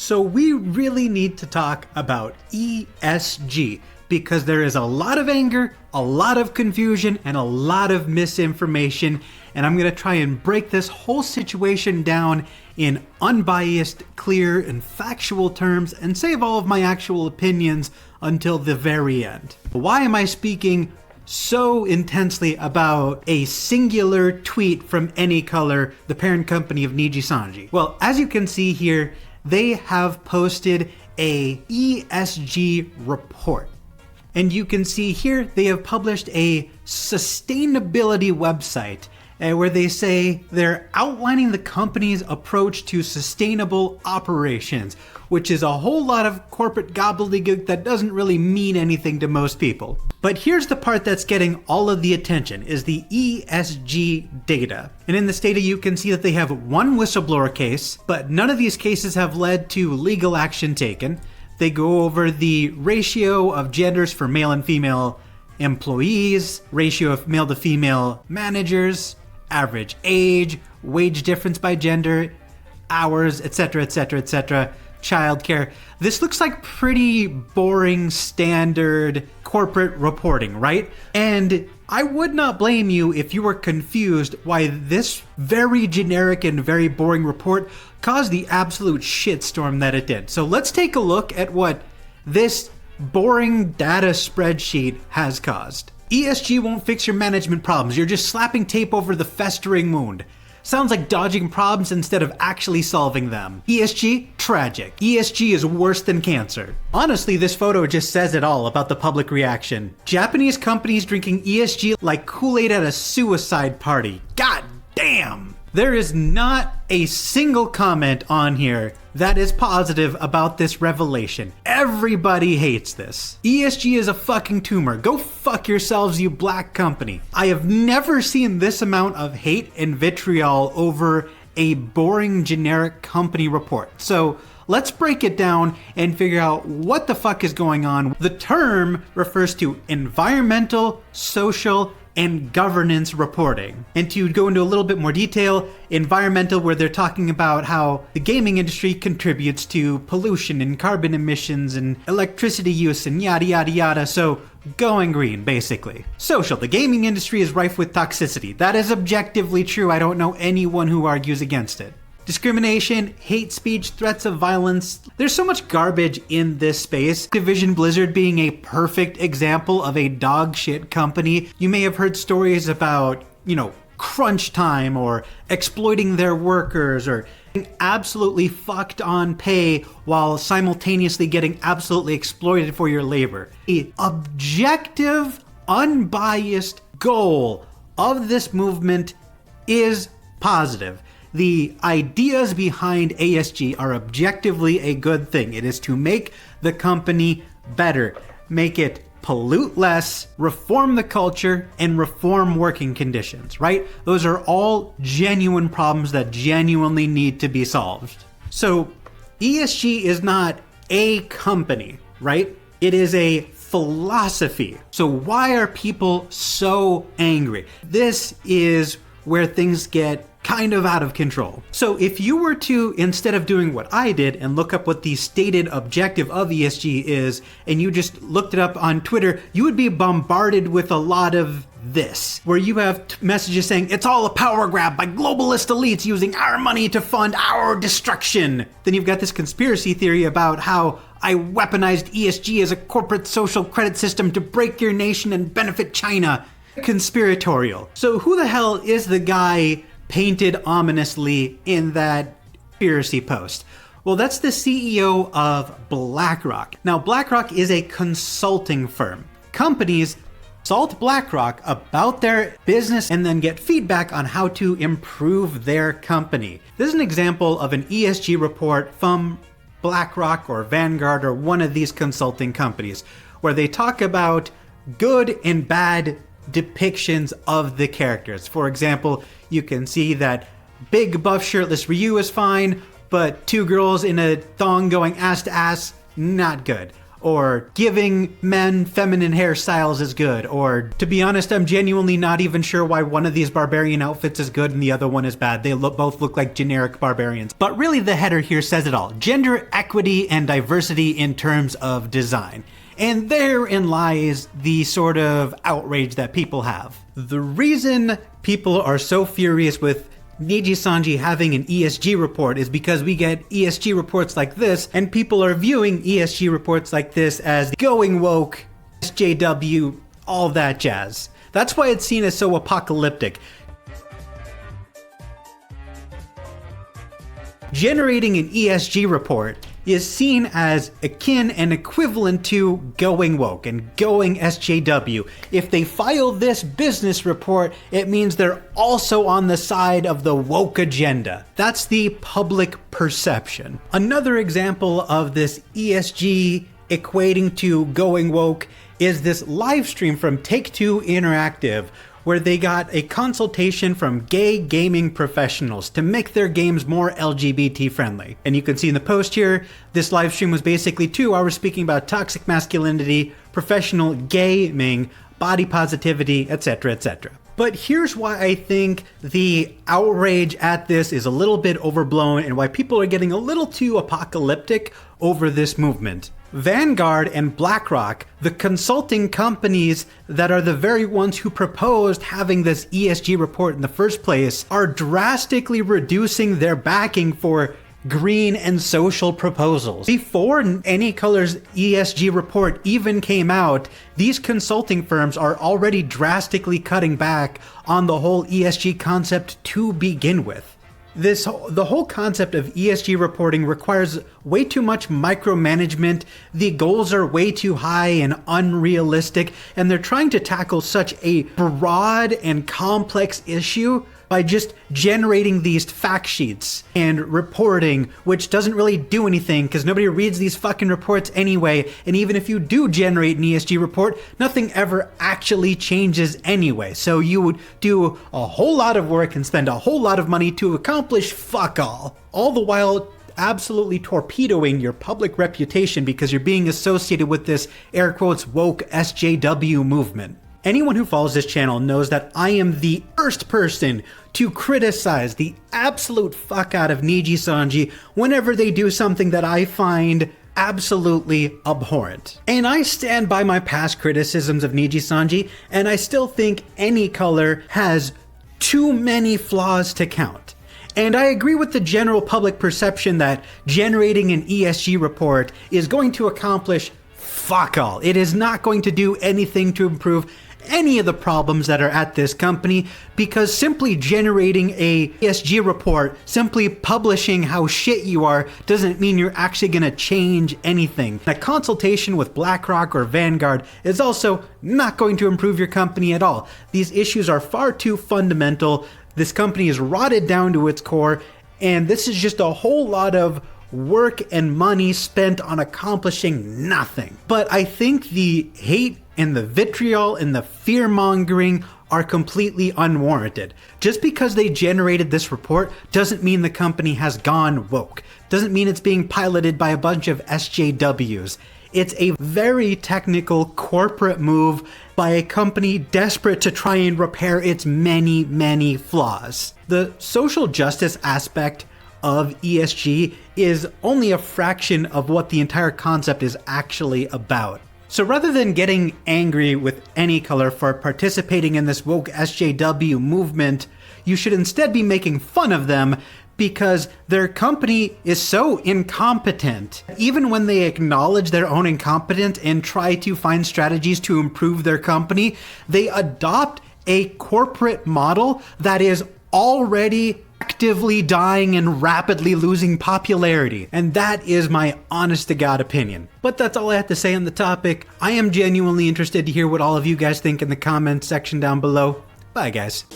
So we really need to talk about ESG because there is a lot of anger, a lot of confusion, and a lot of misinformation. And I'm going to try and break this whole situation down in unbiased, clear, and factual terms and save all of my actual opinions until the very end. Why am I speaking so intensely about a singular tweet from Anycolor, the parent company of Nijisanji? Well, as you can see here, they have posted a ESG report. And you can see here they have published a sustainability website where they say they're outlining the company's approach to sustainable operations, which is a whole lot of corporate gobbledygook that doesn't really mean anything to most people. But here's the part that's getting all of the attention, is the ESG data. And in this data you can see that they have one whistleblower case, but none of these cases have led to legal action taken. They go over the ratio of genders for male and female employees, ratio of male to female managers, average age, wage difference by gender, hours, etc., etc., etc., childcare. This looks like pretty boring standard corporate reporting, right? And I would not blame you if you were confused why this very generic and very boring report caused the absolute shitstorm that it did. So let's take a look at what this boring data spreadsheet has caused. ESG won't fix your management problems. You're just slapping tape over the festering wound. Sounds like dodging problems instead of actually solving them. ESG? Tragic. ESG is worse than cancer. Honestly, this photo just says it all about the public reaction. Japanese companies drinking ESG like Kool-Aid at a suicide party. God damn! There is not a single comment on here that is positive about this revelation. Everybody hates this. ESG is a fucking tumor. Go fuck yourselves, you black company. I have never seen this amount of hate and vitriol over a boring generic company report. So let's break it down and figure out what the fuck is going on. The term refers to environmental, social, and governance reporting. And to go into a little bit more detail, environmental, where they're talking about how the gaming industry contributes to pollution and carbon emissions and electricity use and yada yada yada, so going green, basically. Social, the gaming industry is rife with toxicity. That is objectively true. I don't know anyone who argues against it. Discrimination, hate speech, threats of violence. There's so much garbage in this space. Activision Blizzard being a perfect example of a dog shit company. You may have heard stories about, crunch time or exploiting their workers or getting absolutely fucked on pay while simultaneously getting absolutely exploited for your labor. The objective, unbiased goal of this movement is positive. The ideas behind ESG are objectively a good thing. It is to make the company better, make it pollute less, reform the culture, and reform working conditions, right? Those are all genuine problems that genuinely need to be solved. So ESG is not a company, right? It is a philosophy. So why are people so angry? This is where things get kind of out of control. So if you were to, instead of doing what I did and look up what the stated objective of ESG is, and you just looked it up on Twitter, you would be bombarded with a lot of this, where you have messages saying it's all a power grab by globalist elites using our money to fund our destruction. Then you've got this conspiracy theory about how I weaponized ESG as a corporate social credit system to break your nation and benefit China. Conspiratorial. So who the hell is the guy painted ominously in that conspiracy post? Well, that's the CEO of BlackRock. Now, BlackRock is a consulting firm. Companies consult BlackRock about their business and then get feedback on how to improve their company. This is an example of an ESG report from BlackRock or Vanguard or one of these consulting companies, where they talk about good and bad depictions of the characters. For example, you can see that big buff shirtless Ryu is fine, but two girls in a thong going ass to ass, not good. or giving men feminine hairstyles is good, or to be honest, I'm genuinely not even sure why one of these barbarian outfits is good and the other one is bad. They both look like generic barbarians. But really the header here says it all. Gender equity and diversity in terms of design. And therein lies the sort of outrage that people have. The reason people are so furious with Nijisanji having an ESG report is because we get ESG reports like this, and people are viewing ESG reports like this as going woke, SJW, all that jazz. That's why it's seen as so apocalyptic. Generating an ESG report is seen as akin and equivalent to going woke and going SJW. If they file this business report, it means they're also on the side of the woke agenda. That's the public perception. Another example of this ESG equating to going woke is this live stream from Take-Two Interactive, where they got a consultation from gay gaming professionals to make their games more LGBT friendly. And you can see in the post here, this live stream was basically 2 hours speaking about toxic masculinity, professional gaming, body positivity, etc., etc. But here's why I think the outrage at this is a little bit overblown and why people are getting a little too apocalyptic over this movement. Vanguard and BlackRock, the consulting companies that are the very ones who proposed having this ESG report in the first place, are drastically reducing their backing for green and social proposals. Before Anycolor's ESG report even came out, these consulting firms are already drastically cutting back on the whole ESG concept to begin with. The whole concept of ESG reporting requires way too much micromanagement. The goals are way too high and unrealistic, and they're trying to tackle such a broad and complex issue by just generating these fact sheets and reporting, which doesn't really do anything because nobody reads these fucking reports anyway. And even if you do generate an ESG report, nothing ever actually changes anyway. So you would do a whole lot of work and spend a whole lot of money to accomplish fuck all the while absolutely torpedoing your public reputation because you're being associated with this air quotes woke SJW movement. Anyone who follows this channel knows that I am the first person to criticize the absolute fuck out of Nijisanji whenever they do something that I find absolutely abhorrent. And I stand by my past criticisms of Nijisanji, and I still think Anycolor has too many flaws to count. And I agree with the general public perception that generating an ESG report is going to accomplish fuck all. It is not going to do anything to improve any of the problems that are at this company, because simply generating a ESG report, simply publishing how shit you are, doesn't mean you're actually going to change anything. A consultation with BlackRock or Vanguard is also not going to improve your company at all. These issues are far too fundamental. This company is rotted down to its core, and this is just a whole lot of work and money spent on accomplishing nothing. But I think the hate and the vitriol and the fear-mongering are completely unwarranted. Just because they generated this report doesn't mean the company has gone woke. Doesn't mean it's being piloted by a bunch of SJWs. It's a very technical corporate move by a company desperate to try and repair its many, many flaws. The social justice aspect of ESG is only a fraction of what the entire concept is actually about. So rather than getting angry with Anycolor for participating in this woke SJW movement, you should instead be making fun of them because their company is so incompetent. Even when they acknowledge their own incompetence and try to find strategies to improve their company, they adopt a corporate model that is already actively dying and rapidly losing popularity. And that is my honest to God opinion. But that's all I have to say on the topic. I am genuinely interested to hear what all of you guys think in the comments section down below. Bye guys.